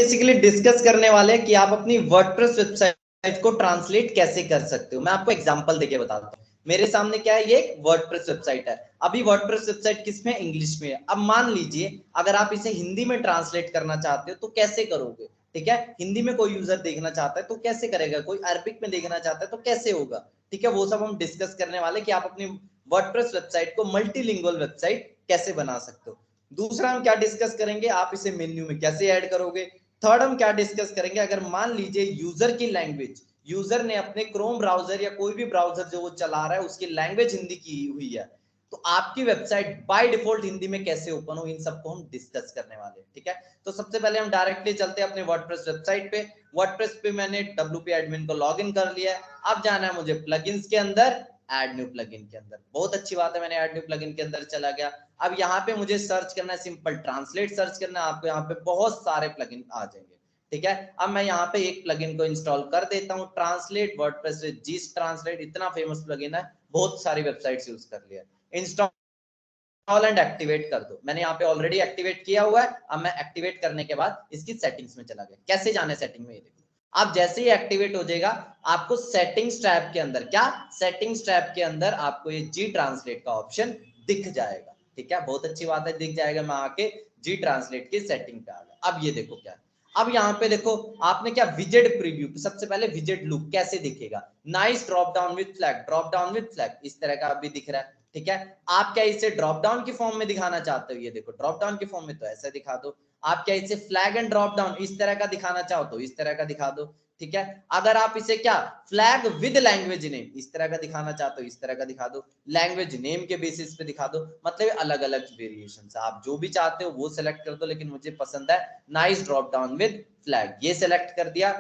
Basically discuss करने वाले हैं कि आप अपनी वर्डप्रेस वेबसाइट को ट्रांसलेट कैसे कर सकते हो। मैं आपको एग्जांपल देके बताता हूँ। मेरे सामने क्या है, ये एक वर्डप्रेस वेबसाइट है। अभी वर्डप्रेस वेबसाइट किस में, इंग्लिश में है। अब मान लीजिए अगर आप इसे हिंदी में ट्रांसलेट करना चाहते हो तो कैसे करोगे, ठीक है। हिंदी में कोई यूजर देखना चाहता है तो कैसे करेगा, कोई अरबिक में देखना चाहता है तो कैसे होगा, ठीक है। वो सब हम डिस्कस करने वाले कि आप अपनी वर्डप्रेस वेबसाइट को मल्टीलिंगुअल वेबसाइट कैसे बना सकते हो। दूसरा हम क्या डिस्कस करेंगे, आप इसे मेन्यू में कैसे ऐड करोगे। थर्ड हम क्या डिस्कस करेंगे, अगर मान लीजिए यूजर की लैंग्वेज, यूजर ने अपने क्रोम ब्राउजर या कोई भी ब्राउजर जो वो चला रहा है उसकी लैंग्वेज हिंदी की हुई है, तो आपकी वेबसाइट बाय डिफॉल्ट हिंदी में कैसे ओपन हो, इन सबको हम डिस्कस करने वाले हैं, ठीक है। तो सबसे पहले हम डायरेक्टली चलते हैं अपने वर्डप्रेस वेबसाइट पे। वर्डप्रेस पे मैंने WP एडमिन को लॉगिन कर लिया है। अब जाना है मुझे प्लगइन्स के अंदर, ऐड न्यू प्लगइन के अंदर। बहुत अच्छी बात है, मैंने ऐड न्यू प्लगइन के अंदर चला गया। अब यहाँ पे मुझे सर्च करना है, सिंपल ट्रांसलेट सर्च करना है। आपको यहाँ पे बहुत सारे प्लगइन आ जाएंगे, ठीक है। अब मैं यहाँ पे एक प्लगइन को इंस्टॉल कर देता हूँ, translate WordPress with GS translate. इतना फेमस प्लगइन है, बहुत सारी वेबसाइट्स यूज कर लिया। इंस्टॉल एंड एक्टिवेट कर दो। मैंने यहाँ पे ऑलरेडी एक्टिवेट किया हुआ है। अब मैं एक्टिवेट करने के बाद इसकी सेटिंग्स में चला गया। कैसे जाने सेटिंग में, ये देखो। आप जैसे ही एक्टिवेट हो जाएगा आपको सेटिंग्स टैब के अंदर, क्या सेटिंग्स टैब के अंदर आपको ये जी ट्रांसलेट का ऑप्शन दिख जाएगा, ठीक है। बहुत अच्छी बात है, दिख जाएगा। मैं आके जी ट्रांसलेट की सेटिंग पे आ गया। अब ये देखो क्या है, अब यहाँ पे देखो आपने क्या, विजेट प्रीव्यू। सबसे पहले विजेट लुक कैसे दिखेगा, nice drop down with flag, drop down with flag इस तरह का अभी दिख रहा है, ठीक है। आप क्या इसे ड्रॉप डाउन की फॉर्म में दिखाना चाहते हो, ये देखो ड्रॉप डाउन की फॉर्म में, तो ऐसा दिखा दो। आप क्या इसे फ्लैग एंड ड्रॉप डाउन इस तरह का दिखाना चाहो तो इस तरह का दिखा दो, ठीक है। अगर आप इसे क्या फ्लैग विद लैंग्वेज नेम इस तरह का दिखाना चाहते हो इस तरह का दिखा दो, लैंग्वेज नेम के बेसिस पे दिखा दो। मतलब अलग अलग वेरिएशन, आप जो भी चाहते हो वो सिलेक्ट कर दो, लेकिन मुझे पसंद है nice drop down with flag, ये सिलेक्ट कर दिया।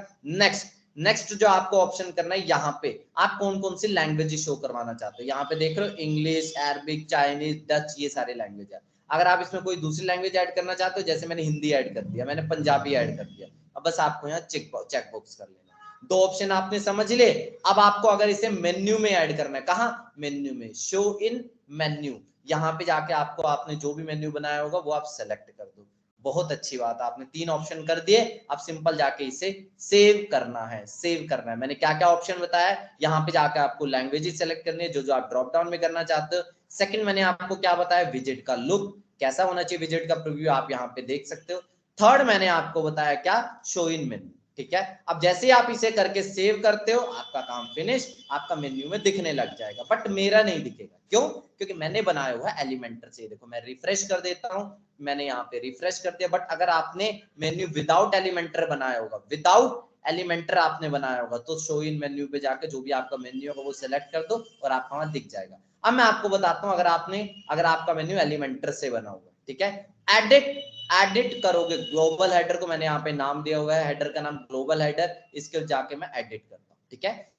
नेक्स्ट जो आपको ऑप्शन करना है, यहाँ पे आप कौन कौन सी लैंग्वेज शो करवाना चाहते हो। यहाँ पे देख रहे हो इंग्लिश, अरबिक, चाइनीज, डच, ये सारे लैंग्वेज है। अगर आप इसमें कोई दूसरी लैंग्वेज ऐड करना चाहते हो, जैसे मैंने हिंदी ऐड कर दिया, मैंने पंजाबी ऐड कर दिया, अब बस आपको यहाँ चेक बॉक्स कर लेना। दो ऑप्शन आपने समझ ले। अब आपको अगर इसे मेन्यू में ऐड करना है, कहाँ, मेन्यू में, शो इन मेन्यू, यहाँ पे जाके आपको आपने जो भी मेन्यू बनाया होगा वो आप सेलेक्ट कर दो। बहुत अच्छी बात है, आपने 3 ऑप्शन कर दिए। अब सिंपल जाके इसे सेव करना है, सेव करना है। मैंने क्या क्या ऑप्शन बताया, यहाँ पे जाके आपको लैंग्वेज सेलेक्ट करनी है जो जो आप ड्रॉप डाउन में करना चाहते हो। सेकंड मैंने आपको क्या बताया, विजेट का लुक कैसा होना चाहिए, विजेट का प्रीव्यू आप यहाँ पे देख सकते हो। थर्ड मैंने आपको बताया क्या, शो इन मेन्यू, ठीक है। अब जैसे ही आप इसे करके सेव करते हो आपका काम फिनिश, आपका मेन्यू में दिखने लग जाएगा। बट मेरा नहीं दिखेगा, क्यों, क्योंकि मैंने बनाया हुआ है एलिमेंटर से। देखो मैं रिफ्रेश कर देता हूं, मैंने यहाँ पे रिफ्रेश कर दिया। बट अगर आपने मेन्यू विदाउट एलिमेंटर बनाया होगा, विदाउट एलिमेंटर आपने बनाया होगा, तो शो इन मेन्यू पे जाकर जो भी आपका मेन्यू होगा वो सिलेक्ट कर दो और आपका वहां दिख जाएगा। अब मैं आपको बताता हूं, अगर आपका मेन्यू एलिमेंटर से बना हुआ, ठीक है, एडिट करोगे। ग्लोबल हेडर को मैंने यहाँ पे नाम दिया हुआ है, हेडर का नाम ग्लोबल हेडर, इसके जाके मैं एडिट करता हूँ, ठीक है।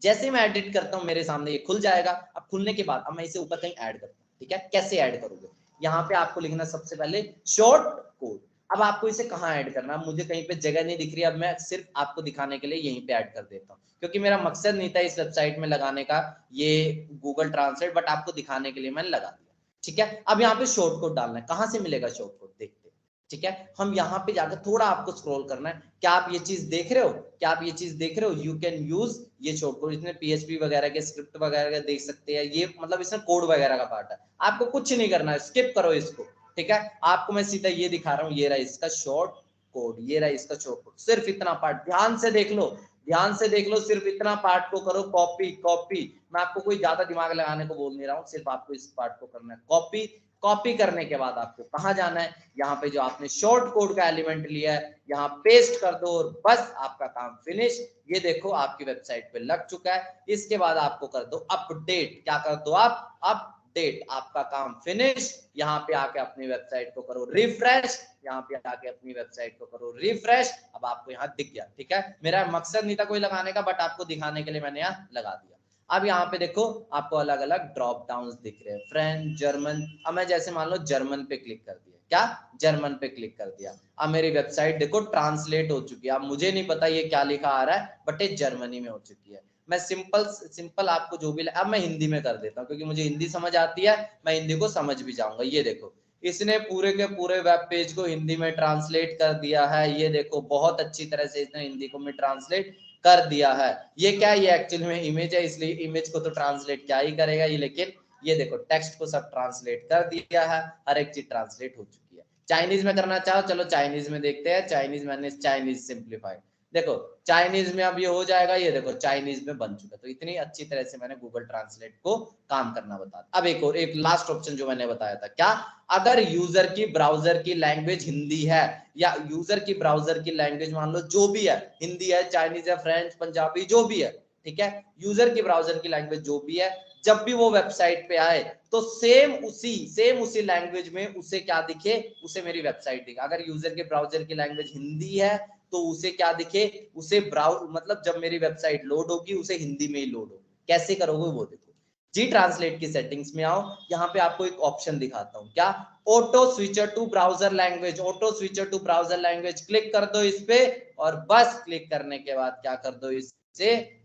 जैसे मैं एडिट करता हूँ मेरे सामने ये खुल जाएगा। अब खुलने के बाद अब मैं इसे ऊपर कहीं ऐड करता हूँ, ठीक है। कैसे ऐड करोगे, यहाँ पे आपको लिखना सबसे पहले शॉर्ट कोड। अब आपको इसे कहाँ ऐड करना, मुझे कहीं पे जगह नहीं दिख रही, अब मैं सिर्फ आपको दिखाने के लिए यहीं पे ऐड कर देता हूँ, क्योंकि मेरा मकसद नहीं था इस वेबसाइट में लगाने का ये गूगल ट्रांसलेट, बट आपको दिखाने के लिए मैंने लगा दिया, ठीक है। अब यहाँ पे शॉर्ट कोड डालना है, कहाँ से मिलेगा शॉर्ट कोड, देखते हैं, ठीक है। हम यहाँ पे जाकर थोड़ा आपको स्क्रॉल करना है। क्या आप ये चीज देख रहे हो, क्या आप ये चीज देख रहे हो, यू कैन यूज ये शॉर्ट कोड, इसमें PHP वगैरह के स्क्रिप्ट वगैरह देख सकते हैं, ये मतलब इसमें कोड वगैरह का पार्ट है। आपको कुछ नहीं करना है, स्किप करो इसको, ठीक है। आपको मैं सीधा ये दिखा रहा हूँ, ये रहा इसका शॉर्ट कोड, ये रहा इसका शॉर्ट कोड। सिर्फ इतना पार्ट ध्यान से देख लो, ध्यान से देख लो, सिर्फ इतना पार्ट को करो कॉपी कॉपी। मैं आपको कोई ज्यादा दिमाग लगाने को बोल नहीं रहा हूँ, सिर्फ आपको इस पार्ट को करना है कॉपी। कॉपी करने के बाद आपको कहाँ जाना है, यहाँ पे जो आपने शॉर्ट कोड का एलिमेंट लिया है यहाँ पेस्ट कर दो और बस आपका काम फिनिश। ये देखो आपकी वेबसाइट पे लग चुका है। इसके बाद आपको कर दो अपडेट, क्या कर दो आप, अपडेट, आपका काम फिनिश। यहाँ पे आके अपनी वेबसाइट को करो रिफ्रेश, यहाँ पे आके अपनी वेबसाइट को करो रिफ्रेश। अब आपको यहाँ दिख गया, ठीक है। मेरा मकसद नहीं था कोई लगाने का, बट आपको दिखाने के लिए मैंने यहाँ लगा दिया। अब यहाँ पे देखो आपको अलग अलग ड्रॉप डाउन दिख रहे हैं, फ्रेंच, जर्मन। अब मैं जैसे मान लो जर्मन पे क्लिक कर दिया, क्या, जर्मन पे क्लिक कर दिया। अब मेरी वेबसाइट देखो ट्रांसलेट हो चुकी है। अब मुझे नहीं पता ये क्या लिखा आ रहा है, बट ये जर्मनी में हो चुकी है। मैं सिंपल आपको जो भी, अब मैं हिंदी में कर देता हूँ क्योंकि मुझे हिंदी समझ आती है, मैं हिंदी को समझ भी जाऊंगा। ये देखो इसने पूरे के पूरे वेब पेज को हिंदी में ट्रांसलेट कर दिया है। ये देखो बहुत अच्छी तरह से इसने हिंदी को में ट्रांसलेट कर दिया है। ये क्या, ये एक्चुअली में इमेज है, इसलिए इमेज को तो ट्रांसलेट क्या ही करेगा ये, लेकिन ये देखो टेक्स्ट को सब ट्रांसलेट कर दिया है, हर एक चीज ट्रांसलेट हो चुकी है। चाइनीज में करना चाहो, चलो चाइनीज में देखते हैं। चाइनीज मैंने चाइनीज सिंप्लीफाइड, देखो चाइनीज में अब ये हो जाएगा, ये देखो चाइनीज में बन चुका। तो इतनी अच्छी तरह से मैंने गूगल ट्रांसलेट को काम करना बताया। अब एक और, एक लास्ट ऑप्शन जो मैंने बताया था, क्या, अगर यूजर की ब्राउजर की लैंग्वेज हिंदी है, या यूजर की ब्राउजर की लैंग्वेज मान लो जो भी है, हिंदी है, चाइनीज है, फ्रेंच, पंजाबी, जो भी है, ठीक है, यूजर की ब्राउजर की लैंग्वेज जो भी है, जब भी वो वेबसाइट पे आए तो सेम उसी लैंग्वेज में उसे क्या दिखे, उसे मेरी वेबसाइट दिखे। अगर यूजर के ब्राउजर की लैंग्वेज हिंदी है तो उसे क्या दिखे, उसे ब्राउज मतलब जब मेरी वेबसाइट लोड होगी उसे हिंदी में ही लोड हो। कैसे करोगे वो देखो, जी ट्रांसलेट की सेटिंग्स में आओ, यहाँ पे आपको एक ऑप्शन दिखाता हूँ, क्या, auto switcher to browser language. Auto switcher to browser language click कर दो इस पे, और बस क्लिक करने के बाद क्या कर दो,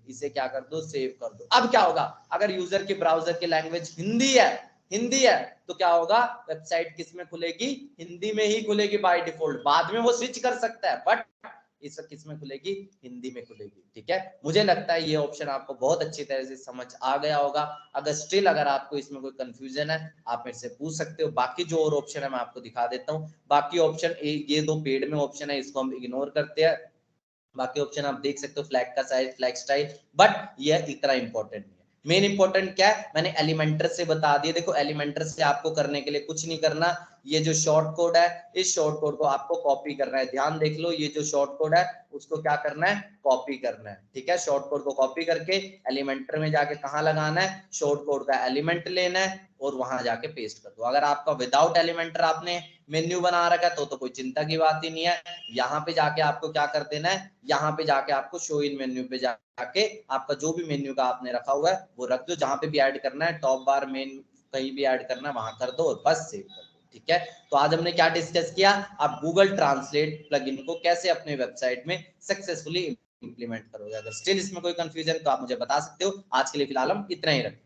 इसे क्या कर दो, सेव कर दो। अब क्या होगा, अगर यूजर के ब्राउजर की लैंग्वेज हिंदी है तो क्या होगा, वेबसाइट किस में खुलेगी, हिंदी में ही खुलेगी बाय डिफॉल्ट। बाद में वो स्विच कर सकता है, बट इस किस में खुलेगी, हिंदी में खुलेगी। ठीक है, मुझे लगता है ये ऑप्शन आपको बहुत अच्छी तरह से समझ आ गया होगा। अगर स्टिल अगर आपको इसमें कोई कंफ्यूजन है, आप मेरे से पूछ सकते हो। बाकी जो और ऑप्शन है मैं आपको दिखा देता हूँ। बाकी ऑप्शन ये दो पेड में ऑप्शन है, इसको हम इग्नोर करते हैं। बाकी ऑप्शन आप देख सकते हो, फ्लैग का साइज, फ्लैग स्टाइल, बट ये इतना इंपॉर्टेंट नहीं है। मेन इंपॉर्टेंट क्या है, मैंने एलिमेंटर से बता दिया। देखो एलिमेंटर से आपको करने के लिए कुछ नहीं करना, ये जो शॉर्ट कोड है, इस शॉर्ट कोड को आपको कॉपी करना है। ध्यान देख लो, ये जो शॉर्ट कोड है उसको क्या करना है, कॉपी करना है। ठीक है, शॉर्ट कोड को कॉपी करके एलिमेंटर में जाके कहाँ लगाना है, शॉर्ट कोड का एलिमेंट लेना है और वहां जाके पेस्ट कर दो। अगर आपका विदाउट एलिमेंटर आपने मेन्यू बना रखा है तो कोई चिंता की बात ही नहीं है। यहाँ पे जाके आपको क्या कर देना है, यहाँ पे जाके आपको शो इन मेन्यू पे जाके आपका जो भी मेन्यू का आपने रखा हुआ है वो रख दो। जहां पे भी ऐड करना है, टॉप बार, मेन, कहीं भी ऐड करना है वहां कर दो और बस सेव कर दो। ठीक है, तो आज हमने क्या डिस्कस किया, आप गूगल ट्रांसलेट प्लगइन को कैसे अपने वेबसाइट में सक्सेसफुली इंप्लीमेंट करोगे। अगर स्टिल इसमें कोई कंफ्यूजन तो आप मुझे बता सकते हो। आज के लिए फिलहाल हम इतना ही रखें।